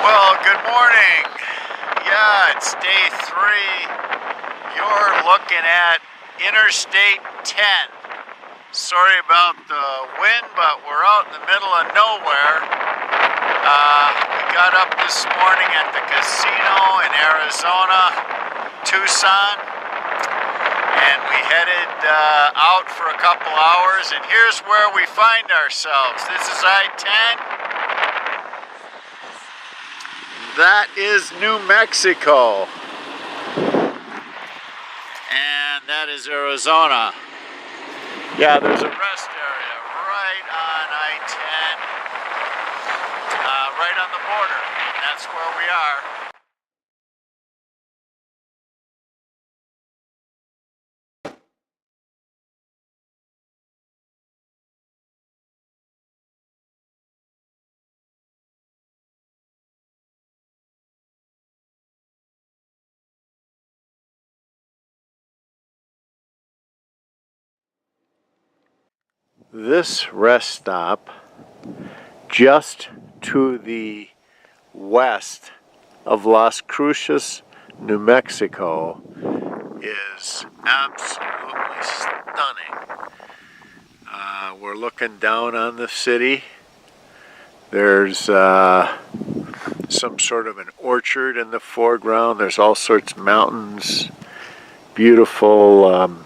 Well, good morning. Yeah, it's day 3. You're looking at Interstate 10. Sorry about the wind, but we're out in the middle of nowhere. We got up this morning at the casino in Arizona, Tucson, and we headed out for a couple hours, and here's where we find ourselves. This is I-10. That is New Mexico, and that is Arizona. Yeah, there's a rest area right on I-10, right on the border. That's where we are. This rest stop, just to the west of Las Cruces, New Mexico, is absolutely stunning. We're looking down on the city. There's some sort of an orchard in the foreground. There's all sorts of mountains, beautiful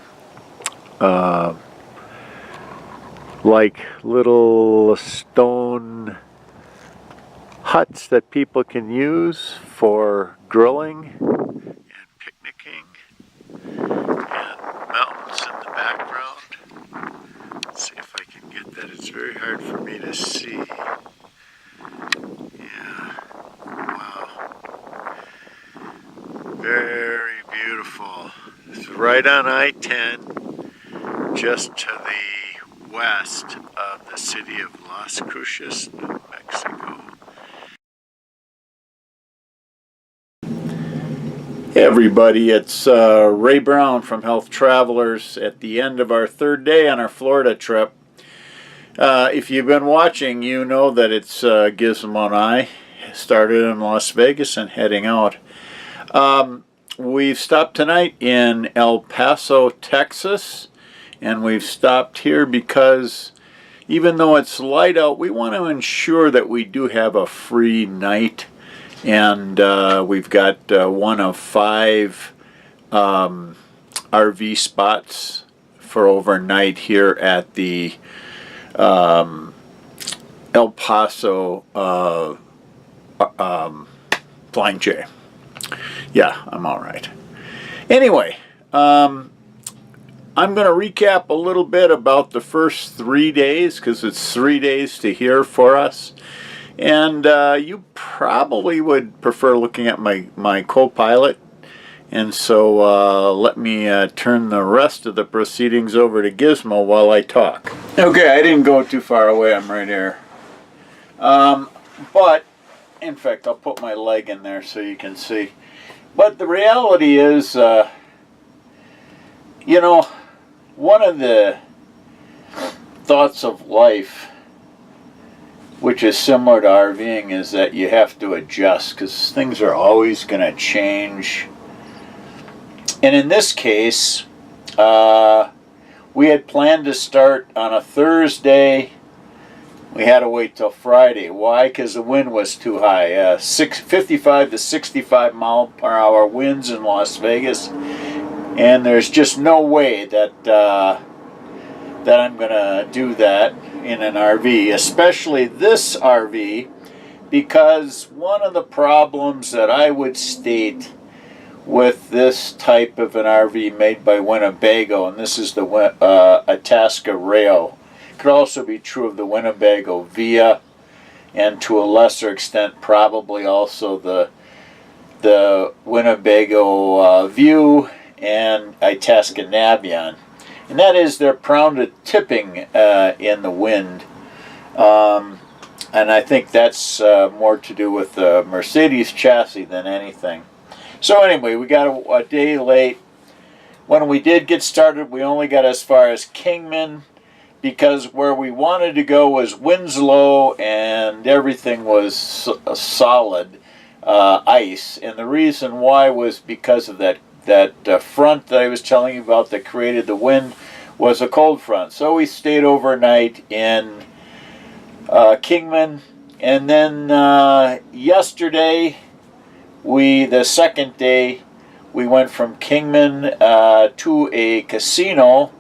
like little stone huts that people can use for grilling and picnicking, and mountains in the background. Let's see if I can get that. It's very hard for me to see. Yeah, wow. Very beautiful. It's right on I-10, just to the west of the city of Las Cruces, New Mexico. Hey everybody, it's Ray Brown from Health Travelers at the end of our 3rd day on our Florida trip. If you've been watching, you know that it's Gizmo and I started in Las Vegas and heading out. We've stopped tonight in El Paso, Texas. And we've stopped here because even though it's light out, we want to ensure that we do have a free night. And we've got one of 5 RV spots for overnight here at the El Paso Flying J. Yeah, I'm all right. Anyway, I'm going to recap a little bit about the first 3 days, because it's 3 days to here for us. And you probably would prefer looking at my co-pilot. And so let me turn the rest of the proceedings over to Gizmo while I talk. Okay, I didn't go too far away. I'm right here. But, in fact, I'll put my leg in there so you can see. But the reality is, you know, one of the thoughts of life, which is similar to RVing, is that you have to adjust because things are always going to change. And in this case, we had planned to start on a Thursday. We had to wait till Friday. Why? Because the wind was too high. 55 to 65 mile per hour winds in Las Vegas. And there's just no way that that I'm going to do that in an RV, especially this RV, because one of the problems that I would state with this type of an RV made by Winnebago, and this is the Itasca Rail, could also be true of the Winnebago Via, and to a lesser extent probably also the Winnebago View and Itasca Navion, and that is they're prone to tipping in the wind, and I think that's more to do with the Mercedes chassis than anything. So anyway, we got a day late. When we did get started, we only got as far as Kingman, because where we wanted to go was Winslow and everything was solid. ice, and the reason why was because of that front that I was telling you about that created the wind was a cold front. So we stayed overnight in Kingman, and then yesterday, the second day, we went from Kingman to a casino.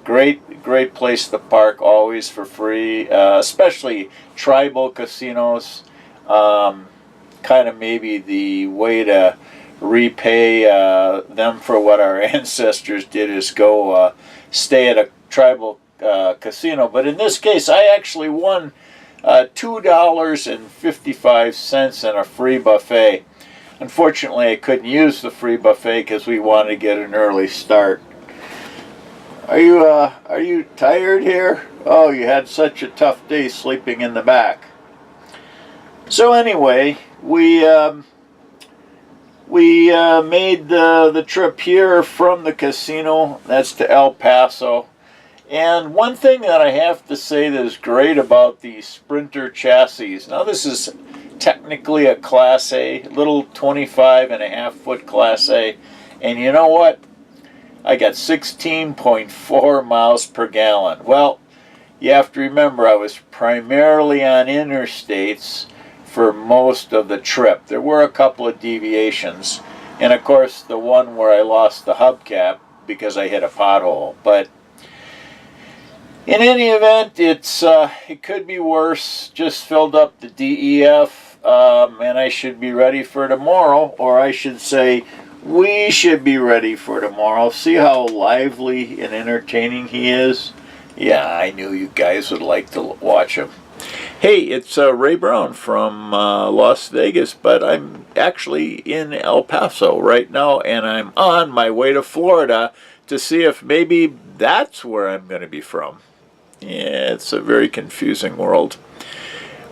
Great place to park, always for free, especially tribal casinos. Kind of maybe the way to repay them for what our ancestors did is go stay at a tribal casino. But in this case, I actually won $2.55 and a free buffet. Unfortunately, I couldn't use the free buffet because we wanted to get an early start. Are you tired here? Oh, you had such a tough day sleeping in the back. So anyway, we made the trip here from the casino. That's to El Paso. And one thing that I have to say that is great about the Sprinter chassis, now this is technically a Class A, little 25.5-foot Class A, and you know what? I got 16.4 miles per gallon. Well, you have to remember I was primarily on interstates for most of the trip. There were a couple of deviations, and of course the one where I lost the hubcap because I hit a pothole. But in any event, it could be worse. Just filled up the DEF, and I should be ready for tomorrow, or I should say we should be ready for tomorrow. See how lively and entertaining he is? Yeah, I knew you guys would like to watch him. Hey, it's Ray Brown from Las Vegas, but I'm actually in El Paso right now, and I'm on my way to Florida to see if maybe that's where I'm going to be from. Yeah, it's a very confusing world.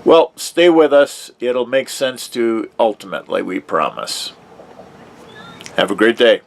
Well, stay with us. It'll make sense to ultimately, we promise. Have a great day.